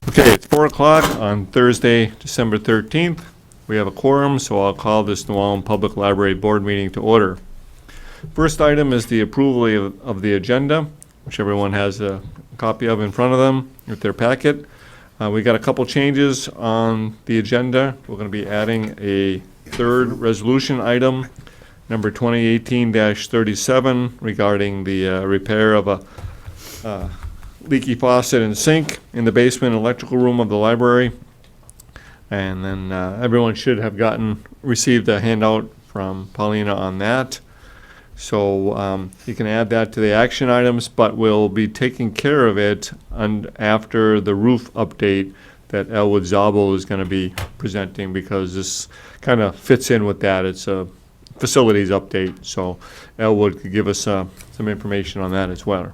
Okay, it's 4 o'clock on Thursday, December 13th. We have a quorum, so I'll call this New Ulm Public Library Board meeting to order. First item is the approval of the agenda, which everyone has a copy of in front of them with their packet. We got a couple changes on the agenda. We're going to be adding a third resolution item, number 2018-37, regarding the repair of a leaky faucet and sink in the basement electrical room of the library. And then everyone should have received a handout from Paulina on that. So you can add that to the action items, but we'll be taking care of it after the roof update that Elwood Zabel is going to be presenting, because this kind of fits in with that. It's a facilities update, so Elwood could give us some information on that as well.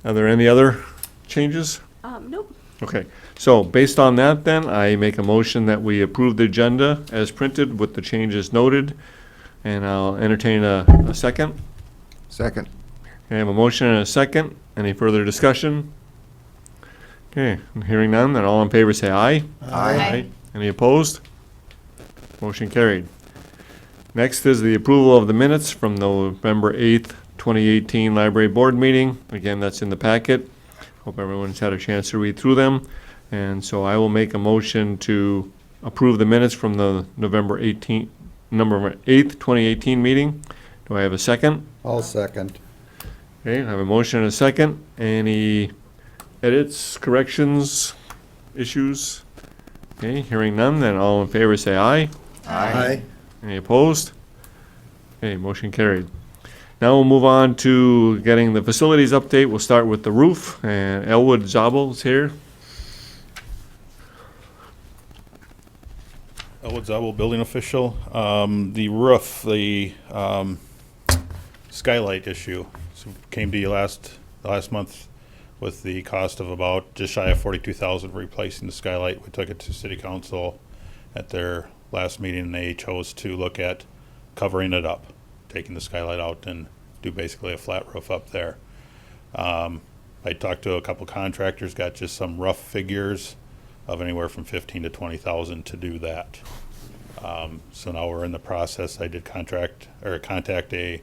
Are there any other changes? Nope. Okay, so based on that then, I make a motion that we approve the agenda as printed with the changes noted, and I'll entertain a second. Second. Okay, I have a motion and a second. Any further discussion? Okay, hearing none, then all in favor say aye. Aye. Any opposed? Motion carried. Next is the approval of the minutes from November 8th, 2018 Library Board meeting. Again, that's in the packet. Hope everyone's had a chance to read through them. And so I will make a motion to approve the minutes from the November 8th, 2018 meeting. Do I have a second? I'll second. Okay, I have a motion and a second. Any edits, corrections, issues? Okay, hearing none, then all in favor say aye. Aye. Any opposed? Okay, motion carried. Now we'll move on to getting the facilities update. We'll start with the roof, and Elwood Zabel is here. Elwood Zabel, building official. The roof, the skylight issue came to you last month with the cost of about just shy of $42,000 for replacing the skylight. We took it to City Council at their last meeting, and they chose to look at covering it up, taking the skylight out and do basically a flat roof up there. I talked to a couple contractors, got just some rough figures of anywhere from $15,000 to $20,000 to do that. So now we're in the process. I did contact a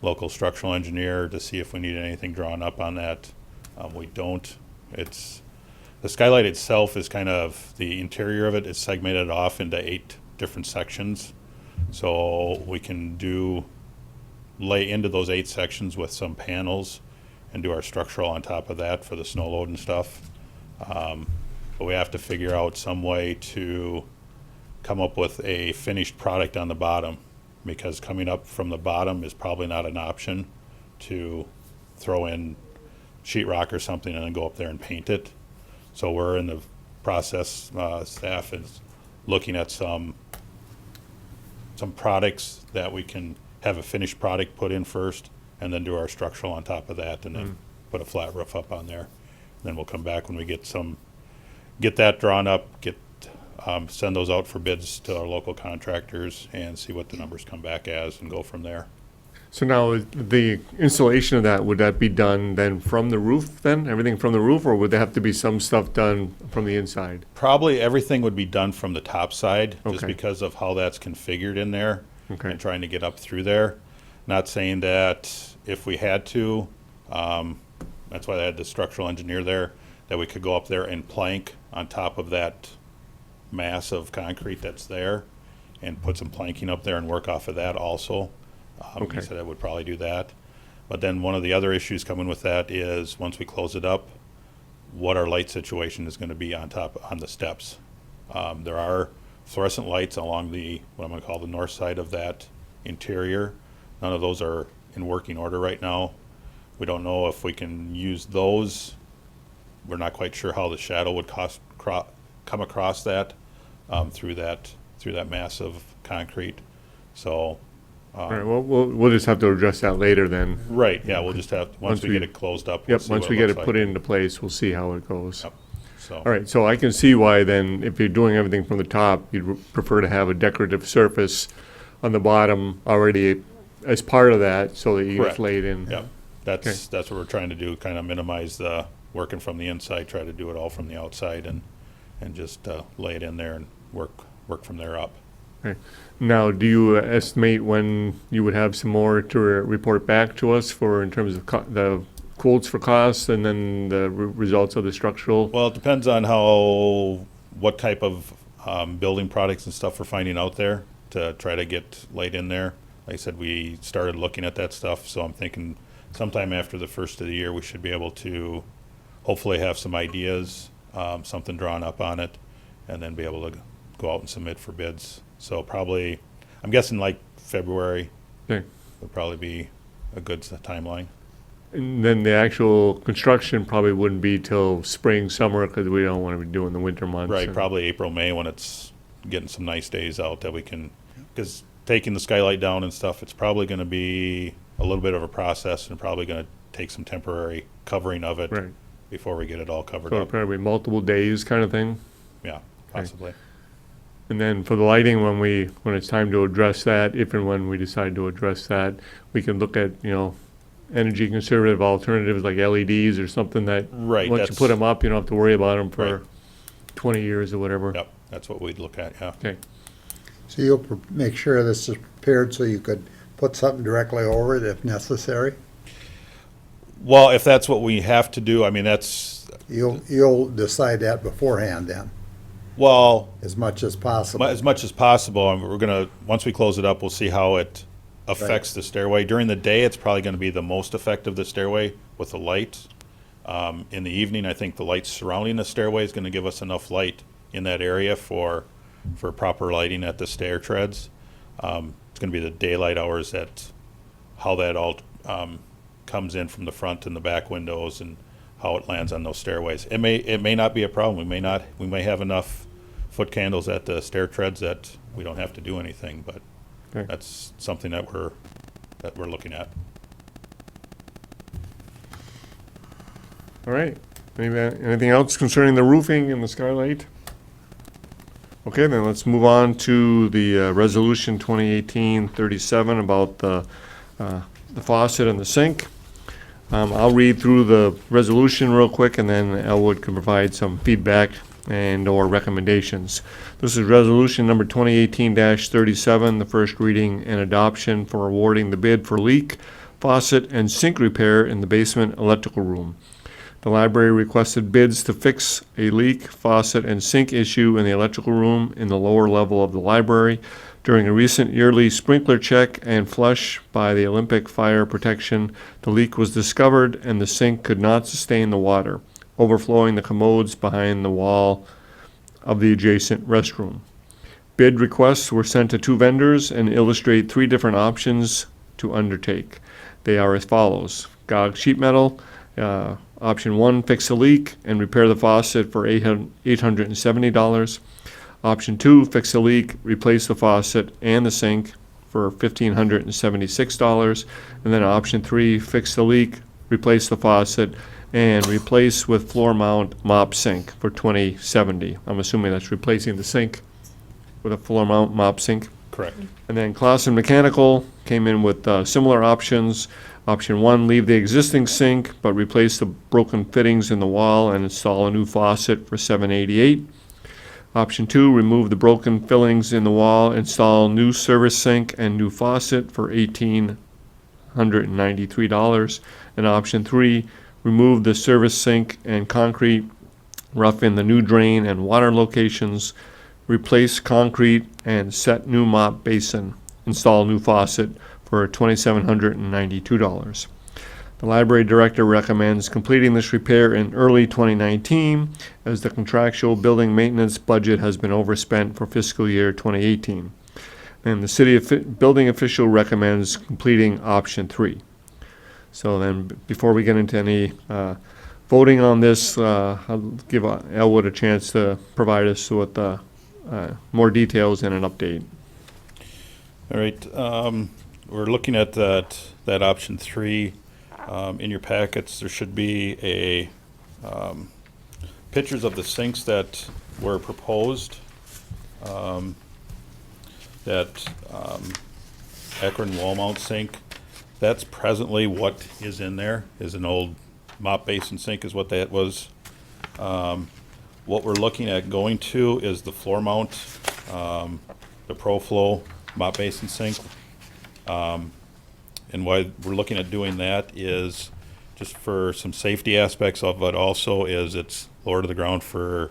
local structural engineer to see if we need anything drawn up on that. We don't. The skylight itself is kind of, the interior of it is segmented off into 8 different sections. So we can lay into those 8 sections with some panels and do our structural on top of that for the snow load and stuff. But we have to figure out some way to come up with a finished product on the bottom, because coming up from the bottom is probably not an option to throw in sheetrock or something and then go up there and paint it. So we're in the process, staff is looking at some products that we can have a finished product put in first, and then do our structural on top of that, and then put a flat roof up on there. Then we'll come back when we get that drawn up, send those out for bids to our local contractors and see what the numbers come back as, and go from there. So now the installation of that, would that be done then from the roof then? Everything from the roof, or would there have to be some stuff done from the inside? Probably everything would be done from the top side, just Okay. because of how that's configured in there. Okay. And trying to get up through there. Not saying that if we had to, that's why I had the structural engineer there, that we could go up there and plank on top of that mass of concrete that's there, and put some planking up there and work off of that also. Okay. He said I would probably do that. But then one of the other issues coming with that is, once we close it up, what our light situation is going to be on the steps. There are fluorescent lights along what I'm going to call the north side of that interior. None of those are in working order right now. We don't know if we can use those. We're not quite sure how the shadow would come across that, through that mass of concrete. So All right, well, we'll just have to address that later then. right, yeah, we'll just have, once we get it closed up, we'll Yep, see once what we get looks it put like. into place, we'll see how it goes. Yep. So, All right, so I can see why then, if you're doing everything from the top, you'd prefer to have a decorative surface on the bottom already as part of that, so that you can Correct. lay it in. Yep, that's what we're trying to do, kind of minimize the working from the inside, try to do it all from the outside and just lay it in there and work from there up. Okay. Now, do you estimate when you would have some more to report back to us for, in terms of the quotes for costs and then the results of the structural? Well, it depends on what type of building products and stuff we're finding out there to try to get laid in there. Like I said, we started looking at that stuff, so I'm thinking sometime after the first of the year, we should be able to hopefully have some ideas, something drawn up on it, and then be able to go out and submit for bids. So probably, I'm guessing like February Okay. would probably be a good timeline. And then the actual construction probably wouldn't be till spring, summer, because we don't want to be doing the winter months. Right, and- probably April, May, when it's getting some nice days out that we can, because taking the skylight down and stuff, it's probably gonna be a little bit of a process and probably gonna take some temporary covering of it Right. before we get it all covered So up. probably multiple days kind of thing. Yeah, possibly. And then for the lighting, when it's time to address that, if and when we decide to address that, we can look at, energy conservative alternatives like LEDs or something that, Right, once you that's, put them up, you don't have to worry about them for Right. 20 years or whatever. yep, that's what we'd look at, yeah. Okay. So you'll make sure this is prepared so you could put something directly over it if necessary? Well, if that's what we have to do, I mean, You'll decide that beforehand then, well, as much as possible. as much as possible, and we're gonna, once we close it up, we'll see how it affects the stairway. During the day, it's probably gonna be the most effective, the stairway, with the light. In the evening, I think the lights surrounding the stairway is gonna give us enough light in that area for proper lighting at the stair treads. It's gonna be the daylight hours how that all, comes in from the front and the back windows and how it lands on those stairways. It may not be a problem. We may have enough foot candles at the stair treads that we don't have to do anything, but Okay. that's something that we're looking at. All right. Anything else concerning the roofing and the skylight? Okay, then let's move on to the resolution 2018-37 about the faucet and the sink. I'll read through the resolution real quick, and then Elwood can provide some feedback and/or recommendations. This is resolution number 2018-37, the first reading and adoption for awarding the bid for leak, faucet, and sink repair in the basement electrical room. The library requested bids to fix a leak, faucet, and sink issue in the electrical room in the lower level of the library. During a recent yearly sprinkler check and flush by the Olympic Fire Protection, the leak was discovered and the sink could not sustain the water, overflowing the commodes behind the wall of the adjacent restroom. Bid requests were sent to 2 vendors and illustrate 3 different options to undertake. They are as follows: GOG sheet metal, option 1, fix the leak and repair the faucet for $870. Option 2, fix the leak, replace the faucet and the sink for $1,576. And then option 3, fix the leak, replace the faucet, and replace with floor mount mop sink for $2,070. I'm assuming that's replacing the sink with a floor mount mop sink. Correct. And then Clausen Mechanical came in with similar options. Option 1, leave the existing sink, but replace the broken fittings in the wall and install a new faucet for $788. Option 2, remove the broken fillings in the wall, install new service sink and new faucet for $1,893. And option 3, remove the service sink and concrete, rough in the new drain and water locations, replace concrete and set new mop basin, install new faucet for $2,792. The library director recommends completing this repair in early 2019, as the contractual building maintenance budget has been overspent for fiscal year 2018. And the city building official recommends completing option 3. So then, before we get into any voting on this, I'll give Elwood a chance to provide us with more details and an update. All right, we're looking at that option 3. In your packets, there should be pictures of the sinks that were proposed. That Akron wall mount sink, that's presently what is in there, is an old mop basin sink is what that was. What we're looking at going to is the floor mount, the ProFlow mop basin sink. And why we're looking at doing that is just for some safety aspects of it. Also is it's lower to the ground for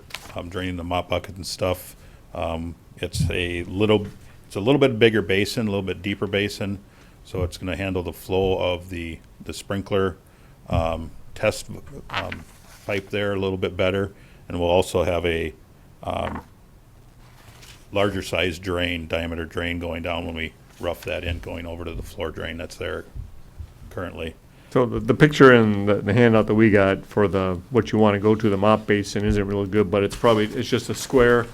draining the mop bucket and stuff. It's a little bit bigger basin, a little bit deeper basin, so it's going to handle the flow of the sprinkler test pipe there a little bit better, and we'll also have a larger size diameter drain going down when we rough that in, going over to the floor drain that's there currently. So the picture in the handout that we got for what you want to go to, the mop basin, isn't really good, but it's just a square.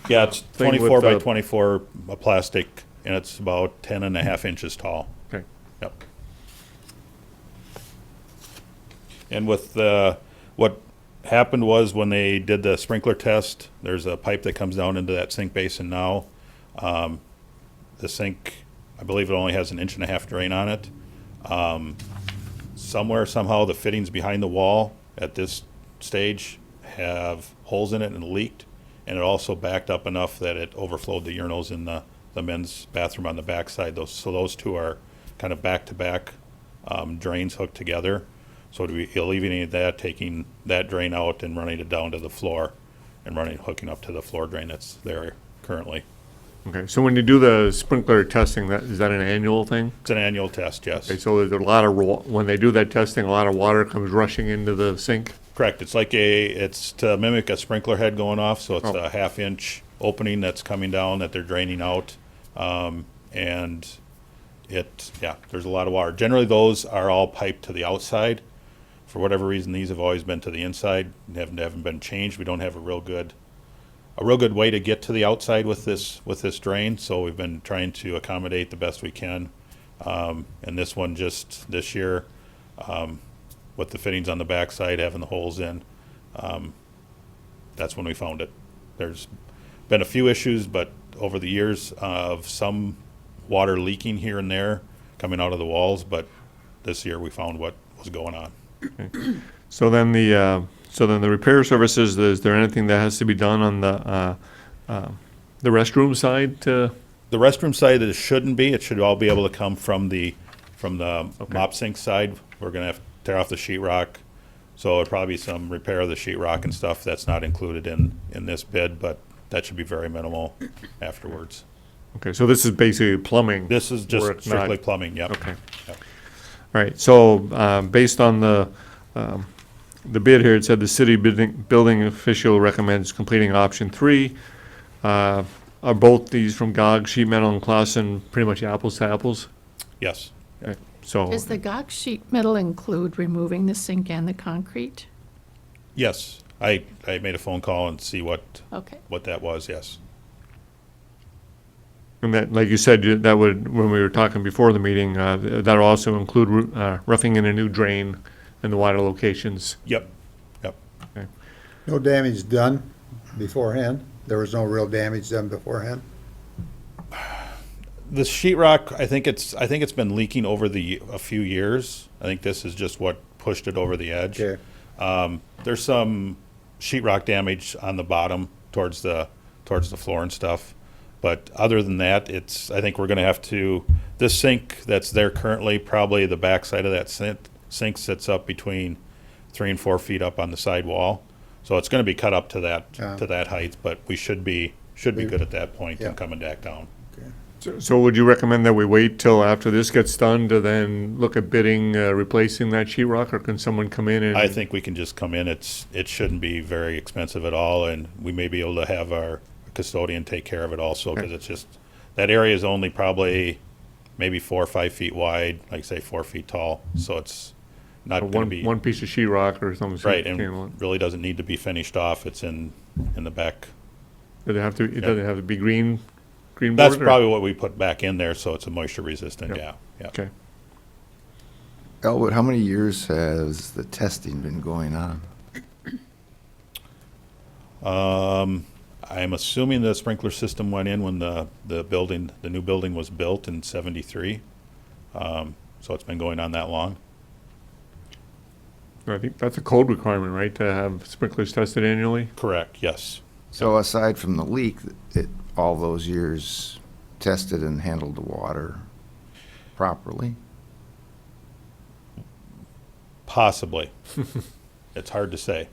Yeah, it's Thing with 24 by the- 24 plastic, and it's about 10.5 inches tall. Okay. Yep. And with what happened was when they did the sprinkler test, there's a pipe that comes down into that sink basin now. The sink, I believe it only has 1.5 inch drain on it. Somehow the fittings behind the wall at this stage have holes in it and leaked, and it also backed up enough that it overflowed the urinals in the men's bathroom on the backside. Those two are kind of back-to-back drains hooked together. So we eliminated that, taking that drain out and running it down to the floor and hooking up to the floor drain that's there currently. Okay, so when you do the sprinkler testing, is that an annual thing? It's an annual test, yes. Okay, so there's a lot of, when they do that testing, a lot of water comes rushing into the sink? Correct. It's to mimic a sprinkler head going off, so it's Oh. a 1/2 inch opening that's coming down that they're draining out. And there's a lot of water. Generally, those are all piped to the outside. For whatever reason, these have always been to the inside and haven't been changed. We don't have a real good way to get to the outside with this drain, so we've been trying to accommodate the best we can. And this one just this year, with the fittings on the backside having the holes in, that's when we found it. There's been a few issues, but over the years of some water leaking here and there coming out of the walls, but this year we found what was going on. So then the repair services, is there anything that has to be done on the restroom side to? The restroom side, it shouldn't be. It should all be able to come from the mop sink side. We're gonna have to tear off the sheetrock, so it'll probably be some repair of the sheetrock and stuff that's not included in this bid, but that should be very minimal afterwards. Okay, so this is basically plumbing. This is just work, strictly not- plumbing. Yep. Okay. Yep. All right, so based on the bid here, it said the city building official recommends completing option 3. Are both these from GOG, sheet metal, and Clausen pretty much apples to apples? Yes. Okay, so, Does the GOG sheet metal include removing the sink and the concrete? Yes. I made a phone call and see what Okay. that was. Yes. and that, like you said, that would, when we were talking before the meeting, that'll also include roughing in a new drain in the water locations. Yep. Yep. No damage done beforehand? There was no real damage done beforehand? The sheetrock, I think it's been leaking over a few years. I think this is just what pushed it over the edge. Okay. There's some sheetrock damage on the bottom towards the floor and stuff. But other than that, I think we're going to have to, this sink that's there currently, probably the backside of that sink sits up between 3 and 4 feet up on the side wall. So it's going to be cut up to that height, but we should be good at that point Yeah. and coming back down. So would you recommend that we wait till after this gets done to then look at bidding, replacing that sheetrock, or can someone come in and? I think we can just come in. It shouldn't be very expensive at all, and we may be able to have our custodian take care of it also, because it's just, that area is only probably maybe 4 or 5 feet wide, like say 4 feet tall, so it's not going to be. One piece of sheetrock or something. Right, and really doesn't need to be finished off. It's in the back. Does it have to, it doesn't have to be green board? That's or- probably what we put back in there, so it's a moisture resistant, Yep. yeah. Okay. Elwood, how many years has the testing been going on? I'm assuming the sprinkler system went in when the new building was built in '73. So it's been going on that long. I think that's a code requirement, right, to have sprinklers tested annually? Correct, yes. So aside from the leak, all those years tested and handled the water properly? Possibly. It's hard to say.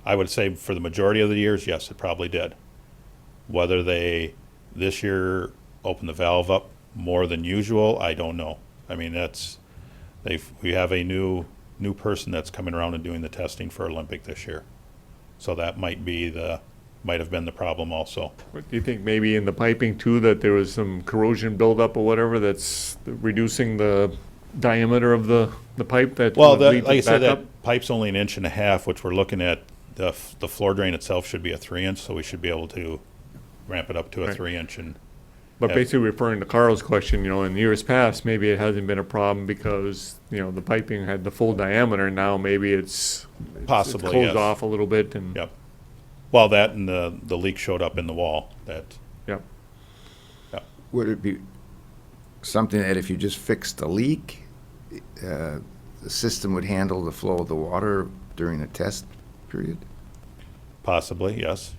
I would say for the majority of the years, yes, it probably did. Whether they this year opened the valve up more than usual, I don't know. I mean, we have a new person that's coming around and doing the testing for Olympic this year. So that might have been the problem also. But do you think maybe in the piping too, that there was some corrosion buildup or whatever that's reducing the diameter of the pipe that Well, would lead like I to said, backup? that pipe's only 1.5 inches, which we're looking at, the floor drain itself should be a 3-inch, so we should be able to ramp it up to a Right. 3-inch and But Yeah. basically referring to Carl's question, in years past, maybe it hasn't been a problem because, the piping had the full diameter. Now maybe it's Possibly, closed yes. off a little bit and, Yep. Well, that and the leak showed up in the wall. yep. Would it be something that if you just fixed the leak, the system would handle the flow of the water during the test period? Possibly, yes.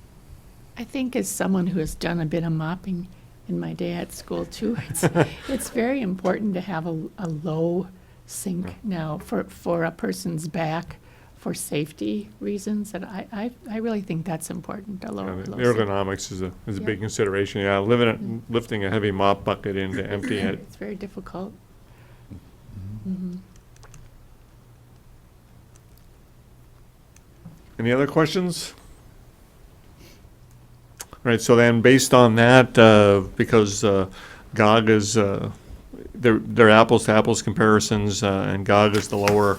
I think as someone who has done a bit of mopping in my day at school too, it's very important to have a low sink now for a person's back for safety reasons. And I really think that's important, a low Yeah, the sink. ergonomics is a Yeah. big consideration. Yeah, lifting a heavy mop bucket in to empty it. It's very difficult. Any other questions? All right, so then based on that, because GOG is, they're apples to apples comparisons, and GOG is the lower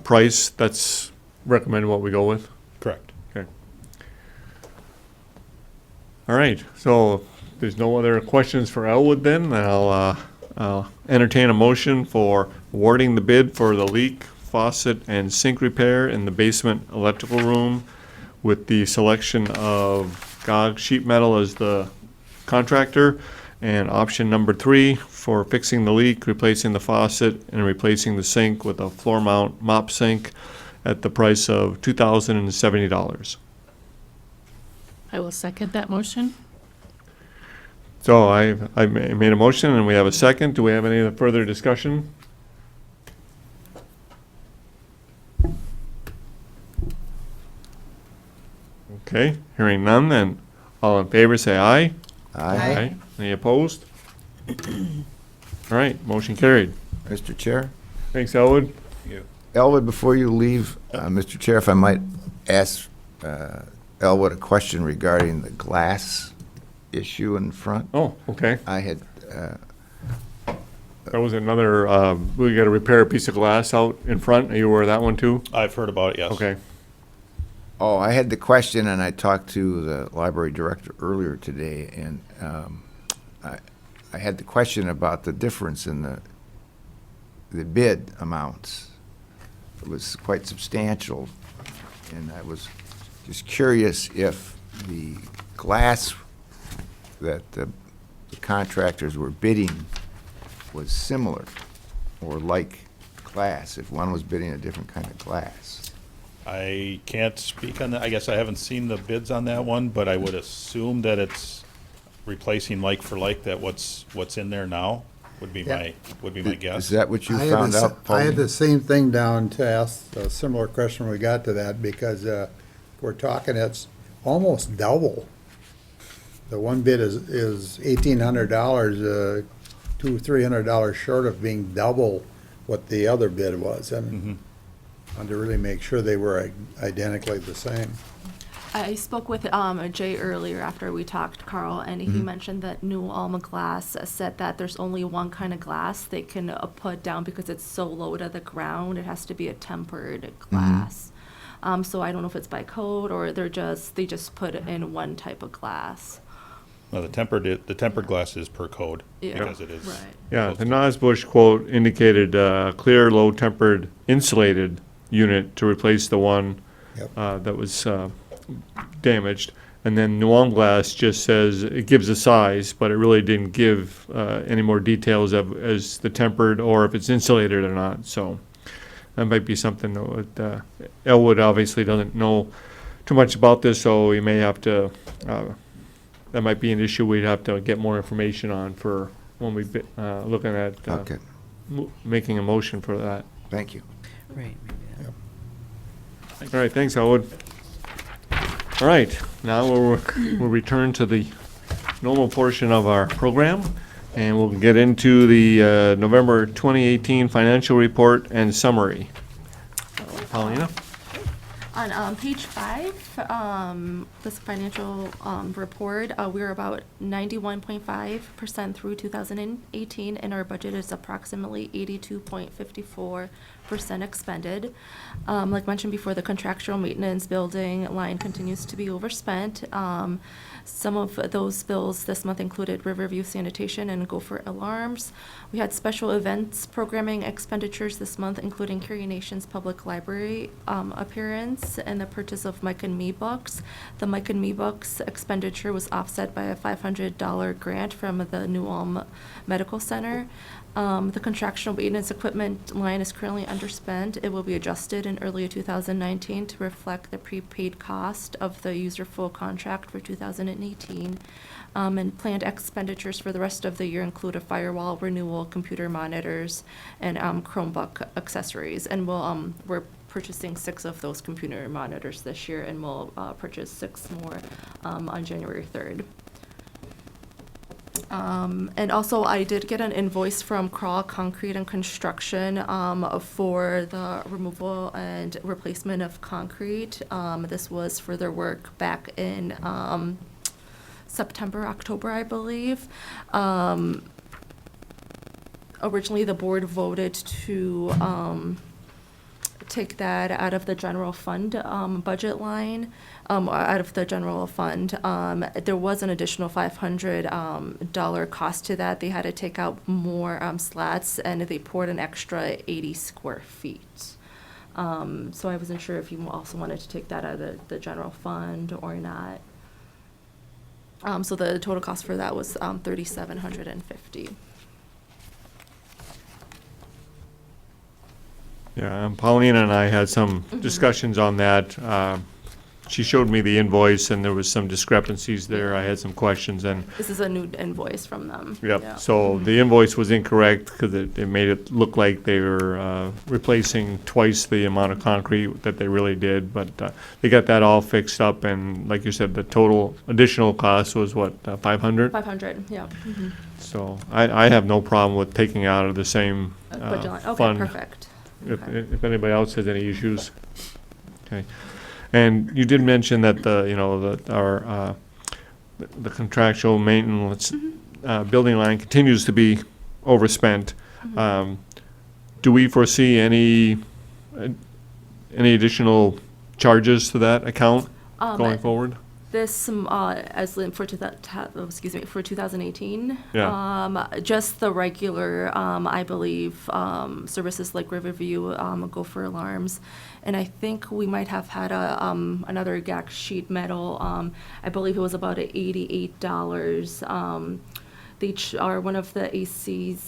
price, that's recommend what we go with? Correct. Okay. All right, so if there's no other questions for Elwood then, I'll entertain a motion for awarding the bid for the leak, faucet, and sink repair in the basement electrical room with the selection of GOG Sheet Metal as the contractor, and option number 3 for fixing the leak, replacing the faucet, and replacing the sink with a floor mount mop sink at the price of $2,070. I will second that motion. So I made a motion and we have a second. Do we have any further discussion? Okay, hearing none, then all in favor say aye. Aye. Any opposed? All right, motion carried. Mr. Chair? Thanks, Elwood. Elwood, before you leave, Mr. Chair, if I might ask Elwood a question regarding the glass issue in front. Oh, okay. I had, That was another, we got to repair a piece of glass out in front. Are you aware of that one too? I've heard about it, yes. Okay. I had the question, and I talked to the library director earlier today, and I had the question about the difference in the bid amounts. It was quite substantial, and I was just curious if the glass that the contractors were bidding was similar or like glass, if one was bidding a different kind of glass. I can't speak on that. I guess I haven't seen the bids on that one, but I would assume that it's replacing like for like, that what's in there now would be Yeah. my guess. Is that what you I had found the s- out, Paul? I had the same thing down to ask, a similar question when we got to that, because we're talking, it's almost double. The one bid is $1,800, $200-300 short of being double what the other bid was, and wanted to really make sure they were identically the same. I spoke with Jay earlier after we talked, Carl, and he mentioned that New Alma Glass said that there's only one kind of glass they can put down because it's so low to the ground. It has to be a tempered glass. So I don't know if it's by code or they just put it in one type of glass. No, the tempered glass is per code, Yeah. because it is. Right. Yeah, the Nosbush quote indicated clear, low-tempered, insulated unit to replace the one Yep. that was damaged. And then New Ulm Glass just says, it gives a size, but it really didn't give any more details as the tempered or if it's insulated or not. So that might be something that would, Elwood obviously doesn't know too much about this, so we may have to, that might be an issue we'd have to get more information on for when we, looking at, Okay, making a motion for that. thank you. Right. All right, thanks, Elwood. All right, now we'll return to the normal portion of our program, and we'll get into the November 2018 financial report and summary. Paulina? On page 5, this financial report, we're about 91.5% through 2018, and our budget is approximately 82.54% expended. Like mentioned before, the contractual maintenance building line continues to be overspent. Some of those bills this month included Riverview Sanitation and Gopher Alarms. We had special events programming expenditures this month, including Carrie Nation's Public Library appearance and the purchase of Mike and Me books. The Mike and Me books expenditure was offset by a $500 grant from the New Ulm Medical Center. The contractual maintenance equipment line is currently underspent. It will be adjusted in early 2019 to reflect the prepaid cost of the user full contract for 2018. And planned expenditures for the rest of the year include a firewall renewal, computer monitors, and Chromebook accessories. And we're purchasing 6 of those computer monitors this year, and we'll purchase 6 more on January 3rd. And also, I did get an invoice from Crawl Concrete and Construction for the removal and replacement of concrete. This was for their work back in September, October, I believe. Originally, the board voted to take that out of the general fund budget line, out of the general fund. There was an additional $500 cost to that. They had to take out more slats, and they poured an extra 80 square feet. So I wasn't sure if you also wanted to take that out of the general fund or not. So the total cost for that was $3,750. Yeah, Paulina and I had some discussions on that. She showed me the invoice, and there was some discrepancies there. I had some questions, and This is a new invoice from them. yep. Yeah. So the invoice was incorrect because it made it look like they were replacing twice the amount of concrete that they really did. But they got that all fixed up, and like you said, the total additional cost was what, 500? 500, yeah. Mhm. So I have no problem with taking out of the same Budget line. Okay, fund. perfect. Okay. If anybody else has any issues. Okay. And you did mention that the contractual maintenance building line continues to be overspent. Do we foresee any additional charges to that account going forward? This, as in for 2018, Yeah. just the regular, I believe, services like Riverview, Gopher Alarms, and I think we might have had another GAC sheet metal. I believe it was about $88. They are one of the ACs,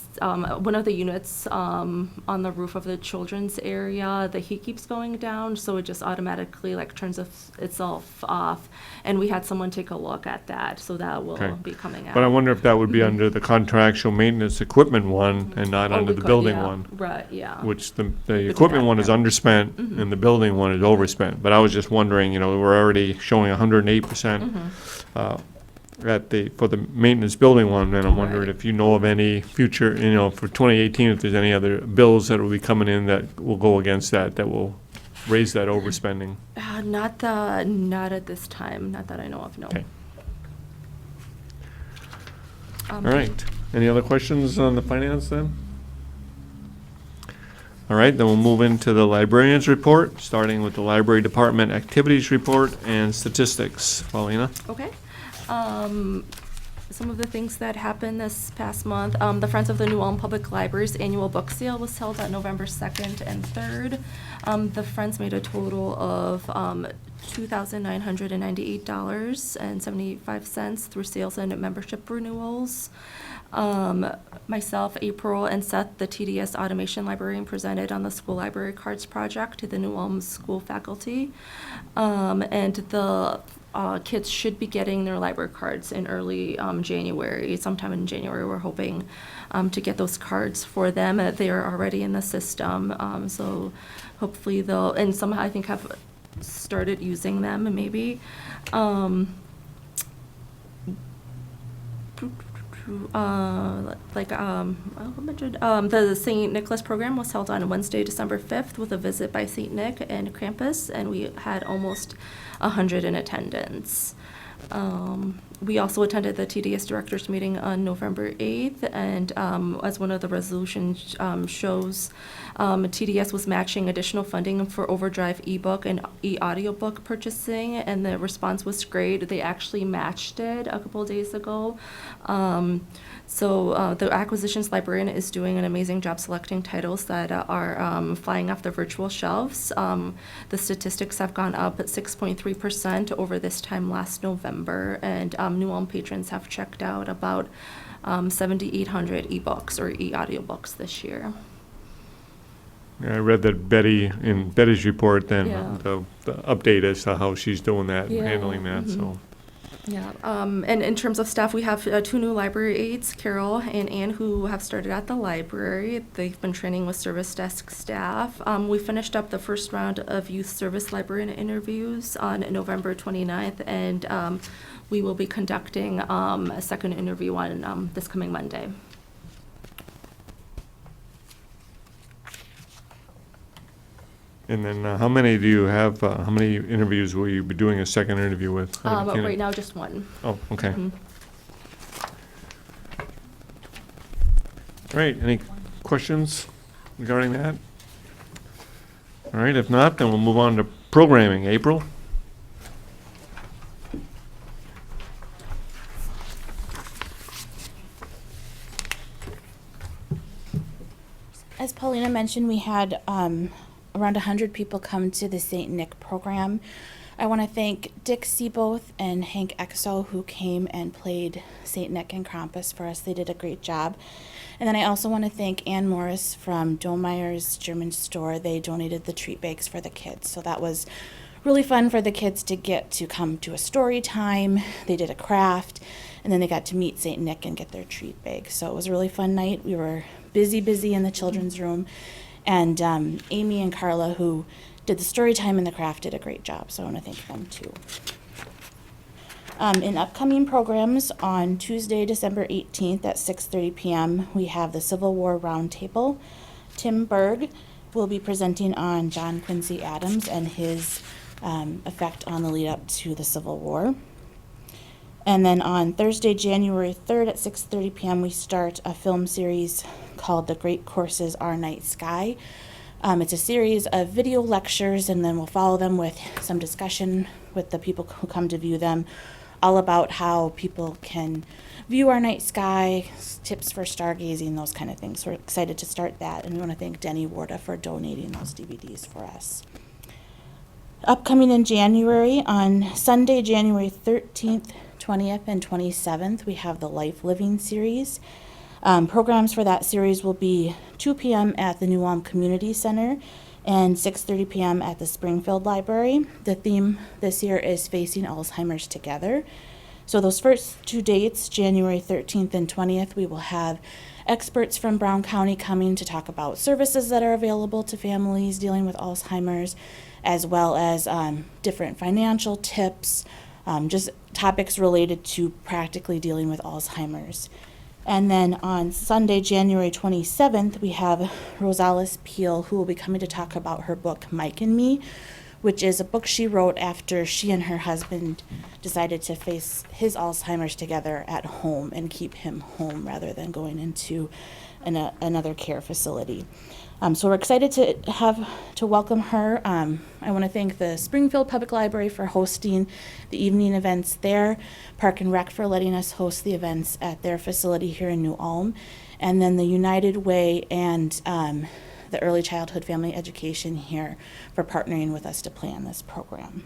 one of the units on the roof of the children's area. The heat keeps going down, so it just automatically turns itself off. And we had someone take a look at that, so that will Okay. be coming out. But I wonder if that would be under the contractual maintenance equipment one and not Oh, under we the could, building yeah. one. Right, yeah. Which the do equipment that, one is yeah. underspent and the building one is overspent. But I was just wondering, we're already showing 108% for the maintenance building one, and I'm wondering Right. if you know of any future, for 2018, if there's any other bills that will be coming in that will go against that will raise that overspending. Not at this time, not that I know of, no. Okay. All right. Any other questions on the finance then? All right, then we'll move into the librarian's report, starting with the library department activities report and statistics. Paulina? Okay. Some of the things that happened this past month, the Friends of the New Ulm Public Library's annual book sale was held on November 2nd and 3rd. The Friends made a total of $2,998.75 through sales and membership renewals. Myself, April, and Seth, the TDS automation librarian, presented on the school library cards project to the New Ulm school faculty. And the kids should be getting their library cards in early January. Sometime in January, we're hoping to get those cards for them. They are already in the system, so hopefully they'll, and some I think have started using them maybe. The St. Nicholas program was held on Wednesday, December 5th with a visit by St. Nick and Krampus, and we had almost 100 in attendance. We also attended the TDS directors meeting on November 8th, and as one of the resolutions shows, TDS was matching additional funding for Overdrive ebook and e-audiobook purchasing, and the response was great. They actually matched it a couple of days ago. So the acquisitions librarian is doing an amazing job selecting titles that are flying off the virtual shelves. The statistics have gone up at 6.3% over this time last November, and New Ulm patrons have checked out about 7,800 ebooks or e-audiobooks this year. Yeah, I read that Betty, in Betty's report, then Yeah. the update as to how she's doing that, Yeah, handling that, so. Yeah, and in terms of staff, we have 2 new library aides, Carol and Ann, who have started at the library. They've been training with service desk staff. We finished up the first round of youth service librarian interviews on November 29th, and we will be conducting a second interview on this coming Monday. And then how many do you have, how many interviews will you be doing a second interview with? Right now, just one. Oh, okay. Mhm. All right, any questions regarding that? All right, if not, then we'll move on to programming. April? As Paulina mentioned, we had around 100 people come to the St. Nick program. I want to thank Dick Seaboth and Hank Exo, who came and played St. Nick and Krampus for us. They did a great job. And then I also want to thank Ann Morris from Dohmeyer's German store. They donated the treat bags for the kids. So that was really fun for the kids to get to come to a story time. They did a craft, and then they got to meet St. Nick and get their treat bag. So it was a really fun night. We were busy in the children's room. And Amy and Carla, who did the story time and the craft, did a great job. So I want to thank them too. In upcoming programs, on Tuesday, December 18th at 6:30 p.m., we have the Civil War Roundtable. Tim Berg will be presenting on John Quincy Adams and his effect on the lead up to the Civil War. And then on Thursday, January 3rd at 6:30 p.m., we start a film series called The Great Courses Our Night Sky. It's a series of video lectures, and then we'll follow them with some discussion with the people who come to view them, all about how people can view our night sky, tips for stargazing, those kind of things. We're excited to start that, and we want to thank Denny Warda for donating those DVDs for us. Upcoming in January, on Sunday, January 13th, 20th, and 27th, we have the Life Living series. Programs for that series will be 2 p.m. at the New Ulm Community Center and 6:30 p.m. at the Springfield Library. The theme this year is Facing Alzheimer's Together. So those first 2 dates, January 13th and 20th, we will have experts from Brown County coming to talk about services that are available to families dealing with Alzheimer's, as well as different financial tips, just topics related to practically dealing with Alzheimer's. And then on Sunday, January 27th, we have Rosales Peel, who will be coming to talk about her book, Mike and Me, which is a book she wrote after she and her husband decided to face his Alzheimer's together at home and keep him home rather than going into another care facility. So we're excited to welcome her. I want to thank the Springfield Public Library for hosting the evening events there, Park and Rec for letting us host the events at their facility here in New Ulm, and then the United Way and the early childhood family education here for partnering with us to plan this program.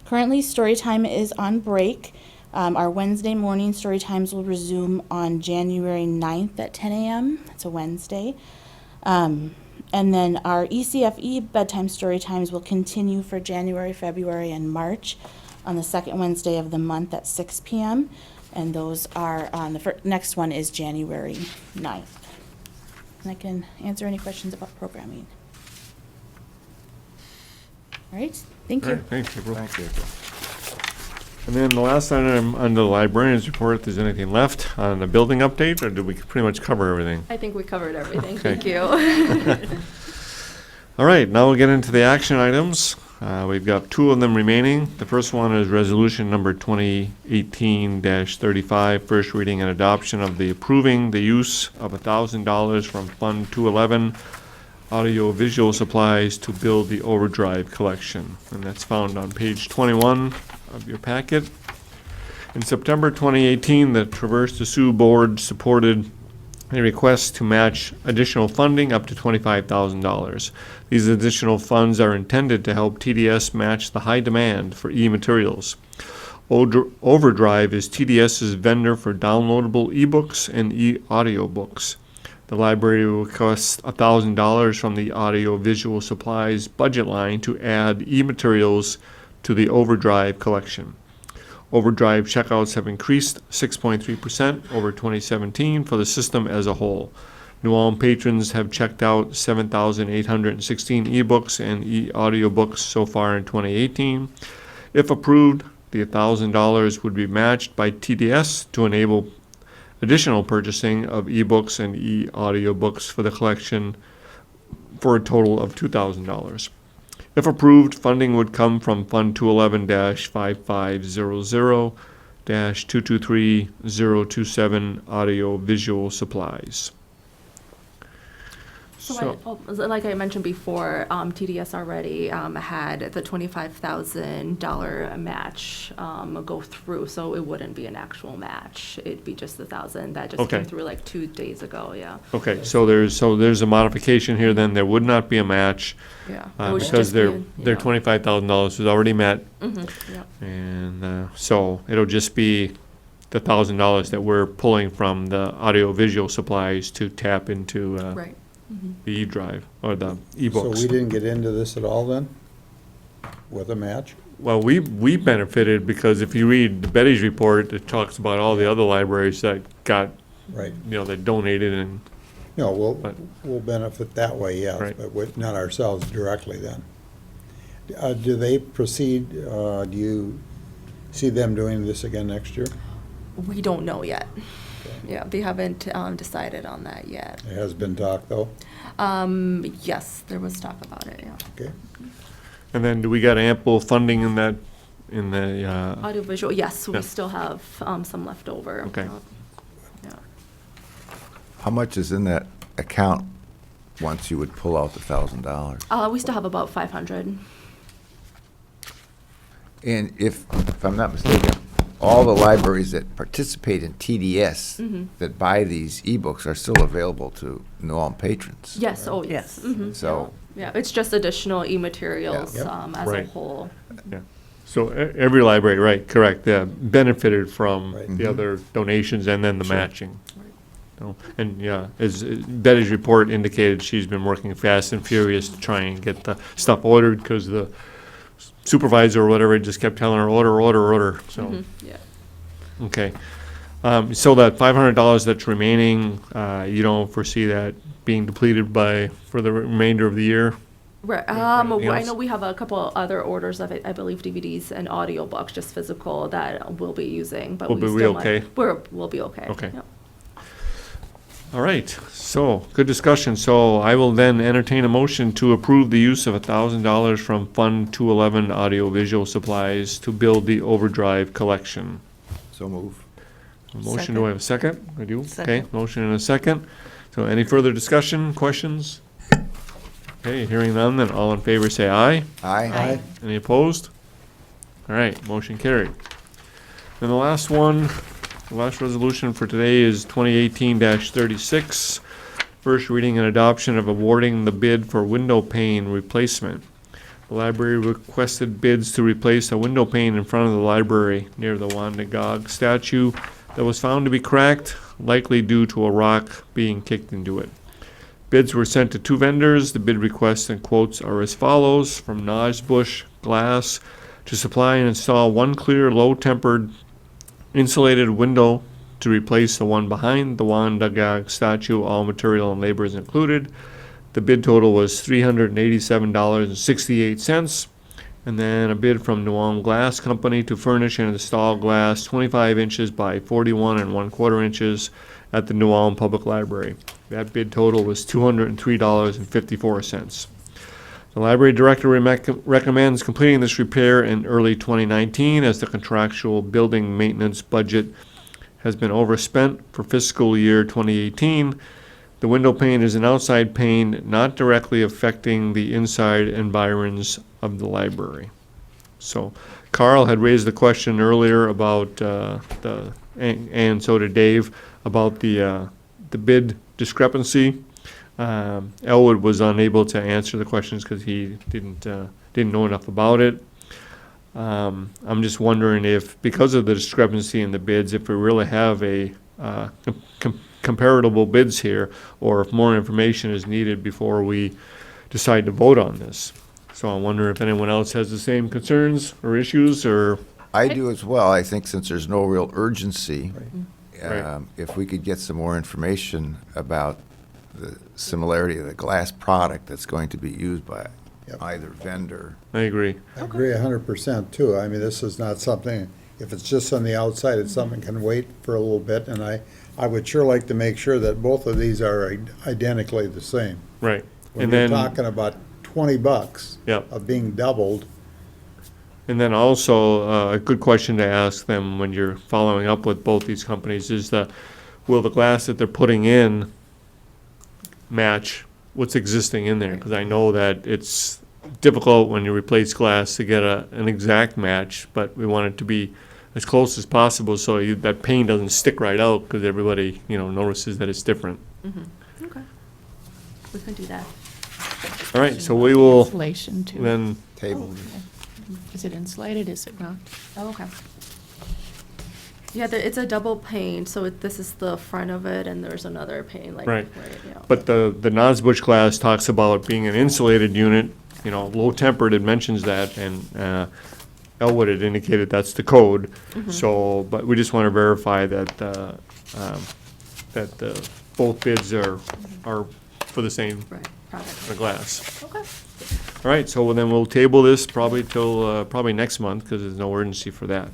Currently, Storytime is on break. Our Wednesday morning story times will resume on January 9th at 10 a.m. It's a Wednesday. And then our ECFE bedtime story times will continue for January, February, and March on the second Wednesday of the month at 6 p.m. And those are on the next one is January 9th. And I can answer any questions about programming. All right, thank All you. right, thanks, April. Thank you. And then the last item under the librarian's report, if there's anything left on the building update, or did we pretty much cover everything? I think we covered everything. Okay. Thank you. All right, now we'll get into the action items. We've got 2 of them remaining. The first one is resolution number 2018-35, first reading and adoption of the approving the use of $1,000 from Fund 211 audio-visual supplies to build the overdrive collection. And that's found on page 21 of your packet. In September 2018, the Traverse to Sioux Board supported a request to match additional funding up to $25,000. These additional funds are intended to help TDS match the high demand for e-materials. Overdrive is TDS's vendor for downloadable ebooks and e-audiobooks. The library requests $1,000 from the audio-visual supplies budget line to add e-materials to the Overdrive collection. Overdrive checkouts have increased 6.3% over 2017 for the system as a whole. New Ulm patrons have checked out 7,816 ebooks and e-audiobooks so far in 2018. If approved, the $1,000 would be matched by TDS to enable additional purchasing of ebooks and e-audiobooks for the collection for a total of $2,000. If approved, funding would come from Fund 211-5500-223-027 audio-visual supplies. Like I mentioned before, TDS already had the $25,000 match go through, so it wouldn't be an actual match. It'd be just $1,000 that just Okay. came through like 2 days ago. Yeah. Okay, so there's a modification here then. There would not be a match Yeah. It would because just be, their $25,000 was already met. Yeah. And so it'll just be the $1,000 that we're pulling from the audio-visual supplies to tap into Right. the e-drive or the So e-books. we didn't get into this at all then, with a match? Well, we benefited because if you read Betty's report, it talks about all the other libraries that got, Right. that donated and, No, But- we'll benefit that way, yes, Right. but not ourselves directly then. Do they proceed, do you see them doing this again next year? We don't know yet. Okay. Yeah, they haven't decided on that yet. There has been talk, though? Yes, there was talk about it. Yeah. Okay. and then do we got ample funding in the, Audiovisual, yes, we Yeah. still have some left over. Okay. Yeah. How much is in that account once you would pull out the $1,000? We still have about 500. And if I'm not mistaken, all the libraries that participate in TDS that buy these ebooks are still available to New Ulm patrons. Yes, oh, yes. So- Yeah, it's just additional e-materials Yeah. as Right. a whole. so every library, right, correct, benefited from Right. the other donations and then the Sure. matching. So, and as Betty's report indicated, she's been working fast and furious to try and get the stuff ordered because the supervisor or whatever just kept telling her, order, so. Yeah. Okay. So that $500 that's remaining, you don't foresee that being depleted for the remainder of the year? Right. anything I else? know we have a couple other orders of, I believe, DVDs and audiobooks, just physical, that we'll be using, but Will we be still okay? We'll be okay. Okay. Yep. All right, so, good discussion. So I will then entertain a motion to approve the use of $1,000 from Fund 211 audiovisual supplies to build the Overdrive collection. So move. A motion, do I have a second? I do? Okay, Second. motion and a second. So any further discussion, questions? Okay, hearing none, then all in favor say aye. Aye. Any opposed? All right, motion carried. And the last one, the last resolution for today is 2018-36, First reading and adoption of awarding the bid for window pane replacement. The library requested bids to replace a window pane in front of the library near the Wanda Gog statue that was found to be cracked, likely due to a rock being kicked into it. Bids were sent to 2 vendors. The bid requests and quotes are as follows: from Bush Glass to supply and install one clear, low-tempered, insulated window to replace the one behind the Wanda Gog statue. All material and labor is included. The bid total was $387.68. And then a bid from New Ulm Glass Company to furnish and install glass 25 inches by 41 1/4 inches at the New Ulm Public Library. That bid total was $203.54. The library director recommends completing this repair in early 2019 as the contractual building maintenance budget has been overspent for fiscal year 2018. The window pane is an outside pane, not directly affecting the inside environs of the library. So Carl had raised the question earlier about and so did Dave, about the bid discrepancy. Elwood was unable to answer the questions because he didn't know enough about it. I'm just wondering if, because of the discrepancy in the bids, if we really have a comparable bids here, or if more information is needed before we decide to vote on this. So I wonder if anyone else has the same concerns or issues, or I do as well. I think since there's no real urgency, Right. if we could get some more information about the similarity of the glass product that's going to be used by Yep. either vendor. I agree. I agree 100% too. I mean, this is not something, if it's just on the outside, it's something can wait for a little bit. And I would sure like to make sure that both of these are identically the same. Right. When And you're then, talking about $20 Yep. of being doubled, and then also, a good question to ask them when you're following up with both these companies is will the glass that they're putting in match what's existing in there? Because I know that it's difficult when you replace glass to get an exact match, but we want it to be as close as possible so that pane doesn't stick right out, because everybody, notices that it's different. Okay. We can do that. All right, so we will Insulation too. then, Table. Is it insulated, is it not? Oh, okay. Yeah, it's a double pane, so this is the front of it, and there's another pane, like, Right. yeah. but the Nosbush glass talks about being an insulated unit, low tempered, it mentions that, and Elwood had indicated that's the code. So, but we just want to verify that, both bids are for the same Right, product. glass. Okay. All right, so then we'll table this probably till, probably next month, because there's no urgency for that.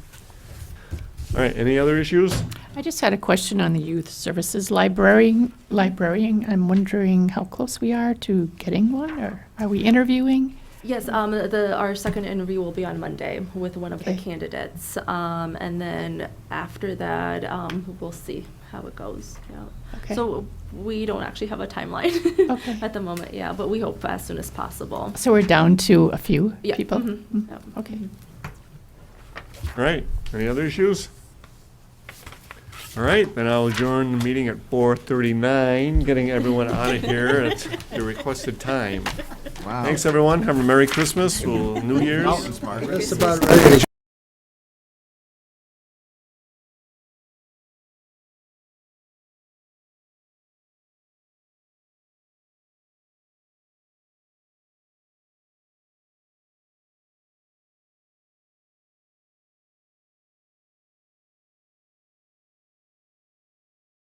All right, any other issues? I just had a question on the youth services librarian. I'm wondering how close we are to getting one, or are we interviewing? Yes, our second interview will be on Monday with one of the Okay. candidates. And then after that, we'll see how it goes. Yeah. Okay. So we don't actually have a timeline Okay. at the moment, yeah, but we hope as soon as possible. So we're down to a few Yeah, people? mhm, Mm, yeah. Okay. All right, any other issues? All right, then I'll adjourn the meeting at 4:39, getting everyone out of here at the requested time. Wow. Thanks, everyone. Have a Merry Christmas, well, New Year's. Mountains, Margaret. just about ready to